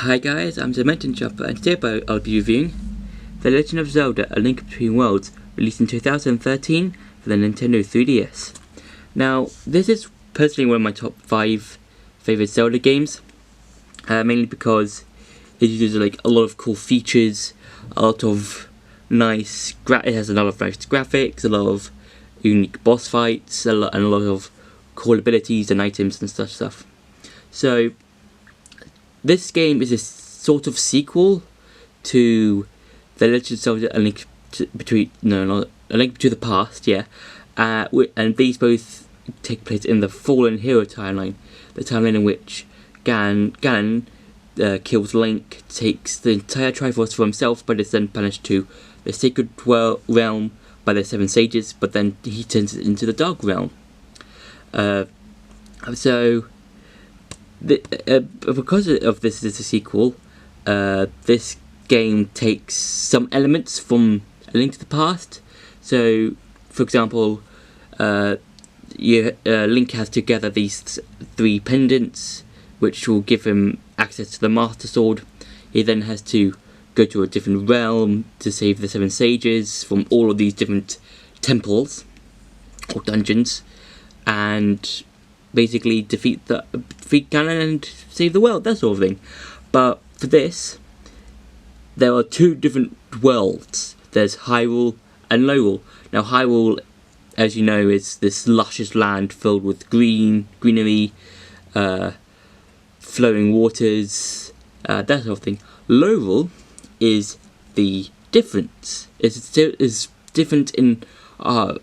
Hi guys, I'm Dimension Chopper and today I'll be reviewing The Legend of Zelda: A Link Between Worlds, released in 2013 for the Nintendo 3DS. Now, this is personally one of my top 5 favourite Zelda games, mainly because it uses a lot of cool features, a lot of it has a lot of nice graphics, a lot of unique boss fights, and a lot of cool abilities and items and stuff. So, this game is a sort of sequel to The Legend of Zelda: A Link A Link to the Past, yeah. And these both take place in the Fallen Hero timeline, the timeline in which Ganon kills Link, takes the entire Triforce for himself, but is then banished to the Sacred Realm by the Seven Sages, but then he turns it into the Dark Realm. Because of this is a sequel, this game takes some elements from A Link to the Past. So, for example, Link has to gather these 3 pendants, which will give him access to the Master Sword. He then has to go to a different realm to save the 7 Sages from all of these different temples or dungeons, and basically defeat Ganon and save the world, that sort of thing. But for this, there are 2 different worlds. There's Hyrule and Lorule. Now Hyrule, as you know, is this luscious land filled with greenery, flowing waters, that sort of thing. Lorule is the difference. It's different in a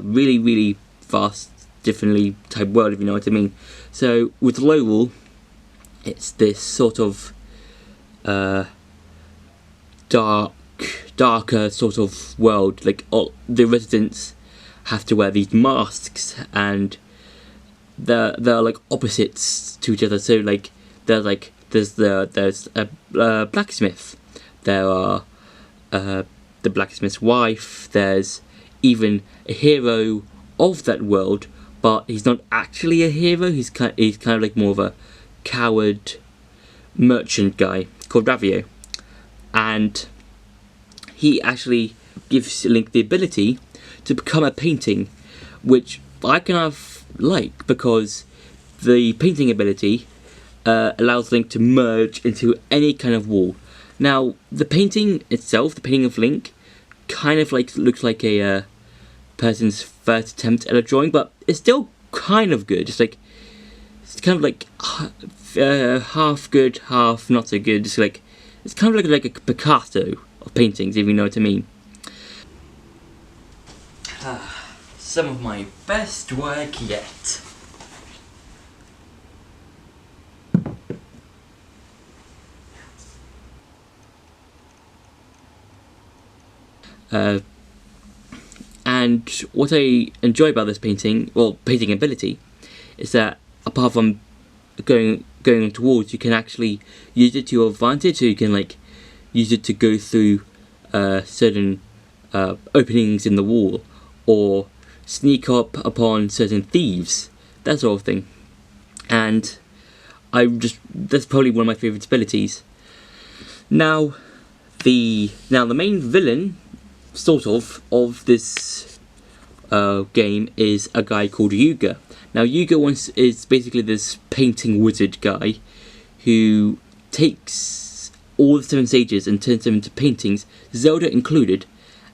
really, really vast, differently type world, if you know what I mean. So with Lorule, it's this sort of darker sort of world. All the residents have to wear these masks, and they're opposites to each other. So there's a blacksmith. There are the blacksmith's wife. There's even a hero of that world, but he's not actually a hero. He's kind of more of a coward merchant guy called Ravio, and he actually gives Link the ability to become a painting, which I kind of like, because the painting ability allows Link to merge into any kind of wall. Now, the painting itself, the painting of Link, kind of looks like a person's first attempt at a drawing, but it's still kind of good. It's kind of half good, half not so good. It's kind of like a Picasso of paintings, if you know what I mean. Some of my best work yet. And what I enjoy about this painting ability, is that apart from going towards, you can actually use it to your advantage. So you can use it to go through certain openings in the wall, or sneak up upon certain thieves, that sort of thing. And that's probably one of my favourite abilities. Now the main villain of this game is a guy called Yuga. Now Yuga is basically this painting wizard guy who takes all the 7 Sages and turns them into paintings, Zelda included,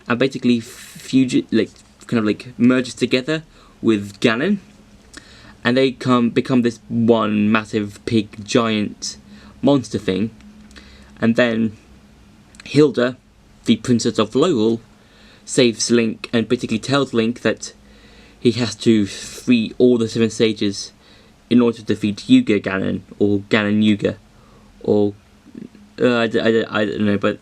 and basically merges together with Ganon, and they become this one massive pig giant monster thing. And then Hilda, the Princess of Lorule, saves Link and basically tells Link that he has to free all the 7 Sages in order to defeat Yuga Ganon, or Ganon Yuga, or I don't know, but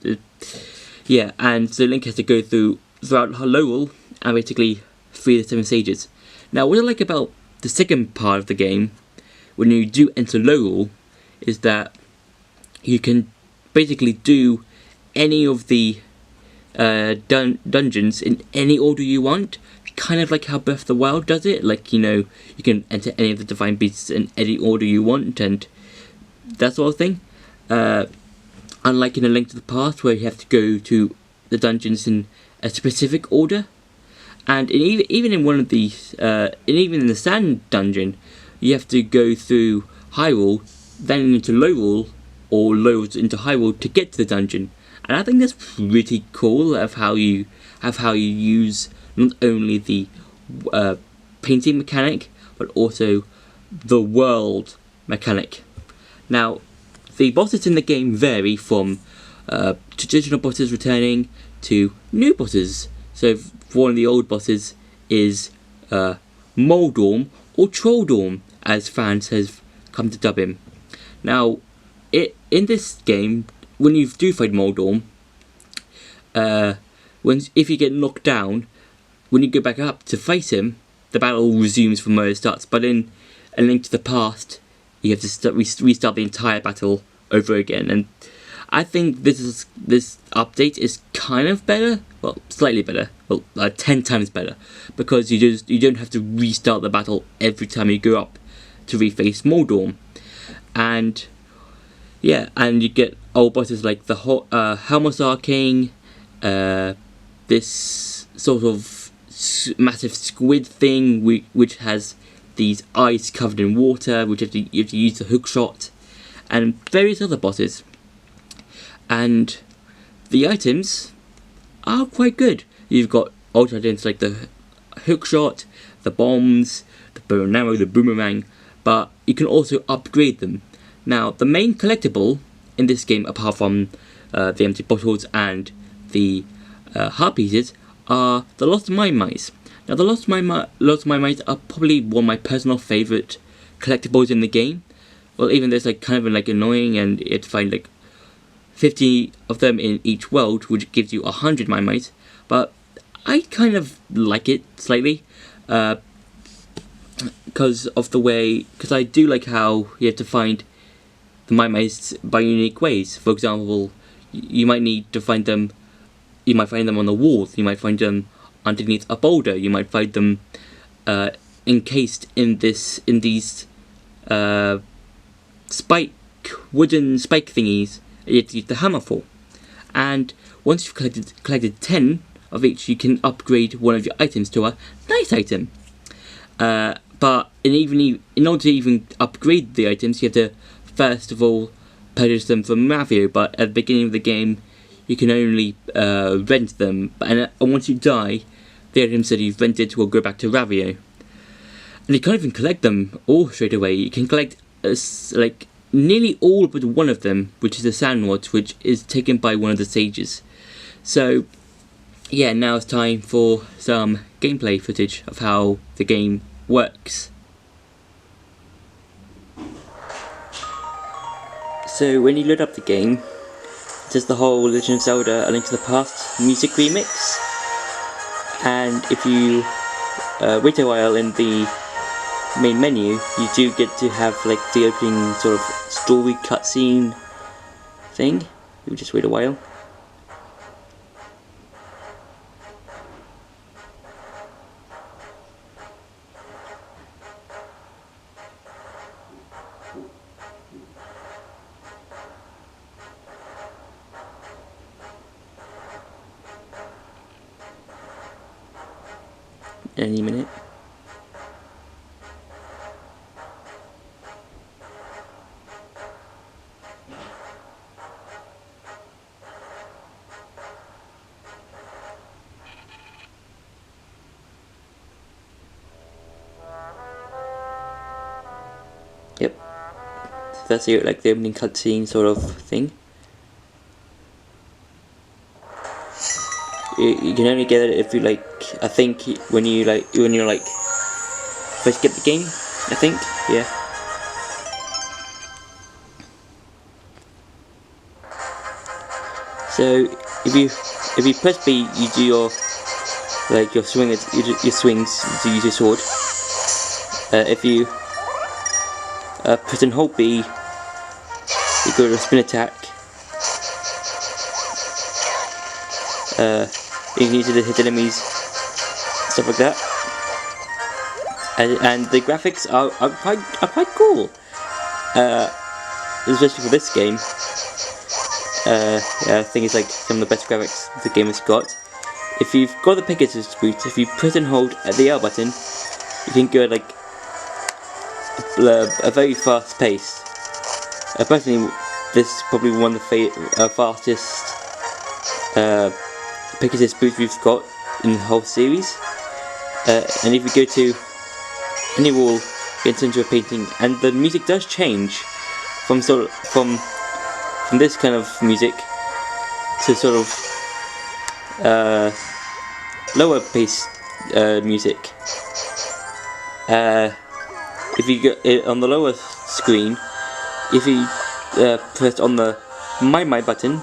yeah. And so Link has to go throughout Lorule and basically free the 7 Sages. Now, what I like about the second part of the game, when you do enter Lorule, is that you can basically do any of the dungeons in any order you want, kind of like how Breath of the Wild does it. You can enter any of the Divine Beasts in any order you want, and that sort of thing. Unlike in A Link to the Past, where you have to go to the dungeons in a specific order, and even in one of these, even in the Sand Dungeon, you have to go through Hyrule, then into Lorule, or Lorule into Hyrule to get to the dungeon. And I think that's pretty cool of how you use not only the painting mechanic, but also the world mechanic. Now, the bosses in the game vary from traditional bosses returning to new bosses. So one of the old bosses is Moldorm, or Trolldorm, as fans have come to dub him. Now, in this game, when you do fight Moldorm, if you get knocked down, when you go back up to fight him, the battle resumes from where it starts. But in A Link to the Past, you have to restart the entire battle over again. And I think this update is kind of better, well, slightly better, well, 10 times better, because you don't have to restart the battle every time you go up to reface Moldorm. And yeah, and you get old bosses like the Helmazar King, this sort of massive squid thing which has these eyes covered in water, which you have to use the hook shot, and various other bosses. And the items are quite good. You've got ultra items like the hook shot, the bombs, the bow and arrow, the boomerang, but you can also upgrade them. Now, the main collectible in this game, apart from the empty bottles and the heart pieces, are the Lost Mine Mice. Now, the Lost Mine Mice are probably one of my personal favourite collectibles in the game. Well, even though it's like kind of like annoying, and you have to find like 50 of them in each world, which gives you 100 Mine Mice. But I kind of like it slightly, because I do like how you have to find the Mine Mice by unique ways. For example, you might need to find them. You might find them on the walls. You might find them underneath a boulder. You might find them encased in these wooden spike thingies. You have to use the hammer for. And once you've collected 10 of each, you can upgrade one of your items to a nice item. But in order to even upgrade the items, you have to first of all purchase them from Ravio. But at the beginning of the game, you can only rent them. And once you die, the items that you've rented will go back to Ravio. And you can't even collect them all straight away. You can collect like nearly all but one of them, which is the Sand Rod, which is taken by one of the sages. So yeah, now it's time for some gameplay footage of how the game works. So when you load up the game, there's the whole Legend of Zelda: A Link to the Past music remix, and if you wait a while in the main menu, you do get to have like the opening sort of story cutscene thing. You just wait a while. Any minute. Yep. So that's the opening cutscene sort of thing. You can only get it if you I think when you're first get the game, I think, yeah. So if you press B, you do your swings to use your sword. If you press and hold B, you go to a spin attack. You can use it to hit enemies, stuff like that. And the graphics are quite cool. especially for this game. Yeah, I think it's like some of the best graphics the game has got. If you've got the Pegasus boots, if you press and hold at the L button, you can go at like a very fast pace. Personally, this is probably one of the fastest Pegasus boots we've got in the whole series. And if you go to any wall, gets into a painting, and the music does change from from this kind of music to sort of lower pace music. If you go on the lower screen, if you press on the My button,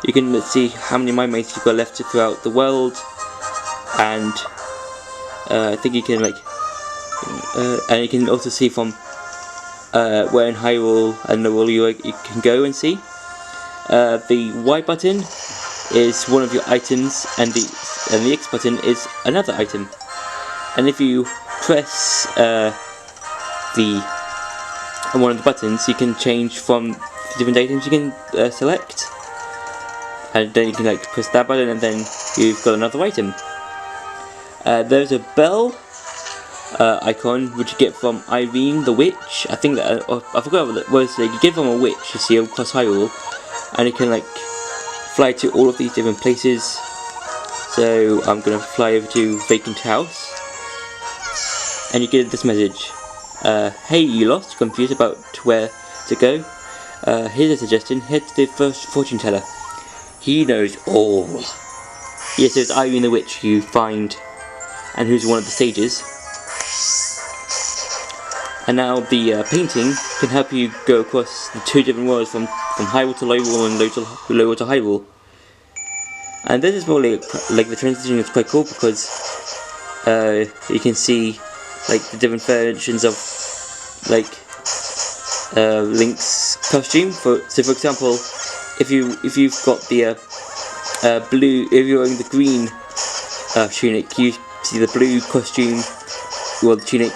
you can see how many My Mates you've got left throughout the world, and I think you can and you can also see from where in Hyrule and Lowell you can go and see. The Y button is one of your items, and the X button is another item. And if you press one of the buttons, you can change from the different items you can select, and then you can press that button, and then you've got another item. There's a bell icon which you get from Irene the witch. I think that I forgot what it was. You get from a witch, you see, across Hyrule, and you can fly to all of these different places. So I'm gonna fly over to Vacant House, and you get this message: "Hey, you lost? Confused about where to go? Here's a suggestion: head to the first fortune teller. He knows all." Yes, it's Irene the witch you find, and who's one of the sages. And now the painting can help you go across the two different worlds, from Hyrule to Lowell and Lowell to Hyrule. And this is probably the transition is quite cool, because you can see the different versions of Link's costume. So for example, if you've got the blue, if you're wearing the green tunic, you see the blue costume. Well, the tunic.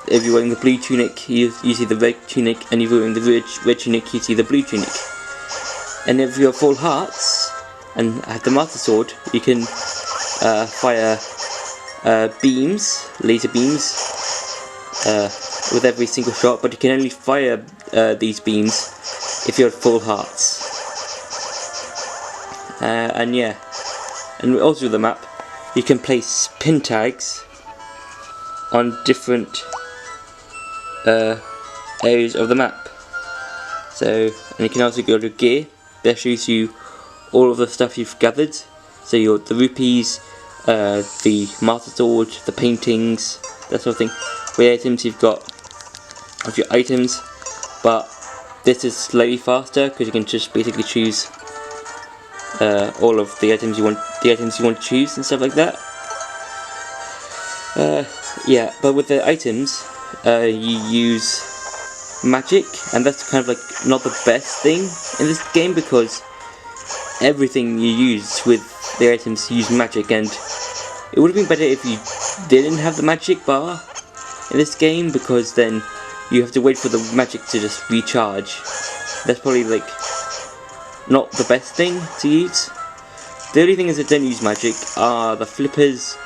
If you're wearing the blue tunic, you see the red tunic, and if you're wearing the red tunic, you see the blue tunic. And if you're full hearts and have the Master Sword, you can fire beams, laser beams, with every single shot. But you can only fire these beams if you're at full hearts. And yeah, and also with the map, you can place pin tags on different areas of the map. So, and you can also go to gear. That shows you all of the stuff you've gathered. So the rupees, the Master Sword, the paintings, that sort of thing. For the items, you've got of your items, but this is slightly faster because you can just basically choose all of the items you want to choose and stuff like that. Yeah, but with the items, you use magic, and that's kind of not the best thing in this game, because everything you use with the items use magic, and it would have been better if you didn't have the magic bar in this game, because then you have to wait for the magic to just recharge. That's probably not the best thing to use. The only things that don't use magic are the flippers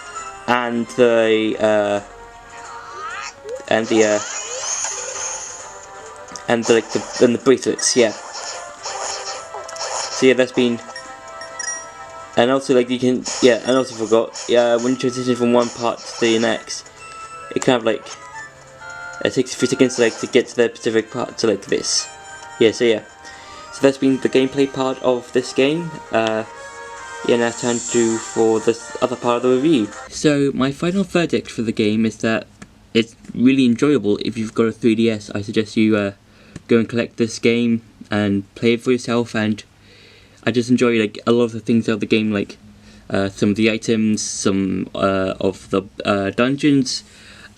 and the bracelets. Yeah. So yeah, that's been. And also you can, yeah, and also forgot, yeah, when you transition from one part to the next, it kind of it takes a few seconds to get to the specific part to this. Yeah, so yeah. So that's been the gameplay part of this game. Yeah, now it's time for this other part of the review. So my final verdict for the game is that it's really enjoyable. If you've got a 3DS, I suggest you go and collect this game and play it for yourself. And I just enjoy a lot of the things of the game, some of the items, some of the dungeons,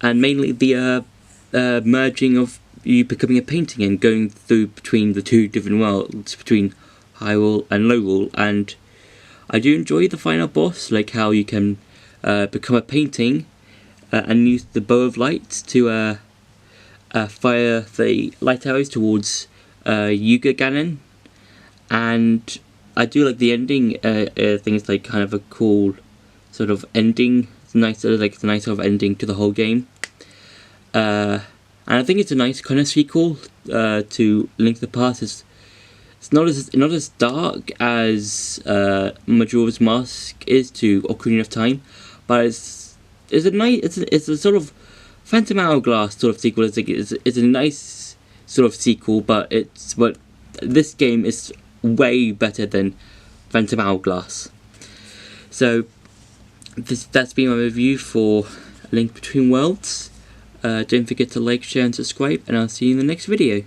and mainly the merging of you becoming a painting and going through between the two different worlds, between Hyrule and Lowell. And I do enjoy the final boss, how you can become a painting and use the bow of light to fire the light arrows towards Yuga Ganon, and I do like the ending. I think it's like kind of a cool sort of ending. It's nice, like a nice sort of ending to the whole game. And I think it's a nice kind of sequel to Link to the Past. It's not as dark as Majora's Mask is to Ocarina of Time, but it's a sort of Phantom Hourglass sort of sequel. It's a nice sort of sequel, but this game is way better than Phantom Hourglass. So that's been my review for Link Between Worlds. Don't forget to like, share and subscribe, and I'll see you in the next video.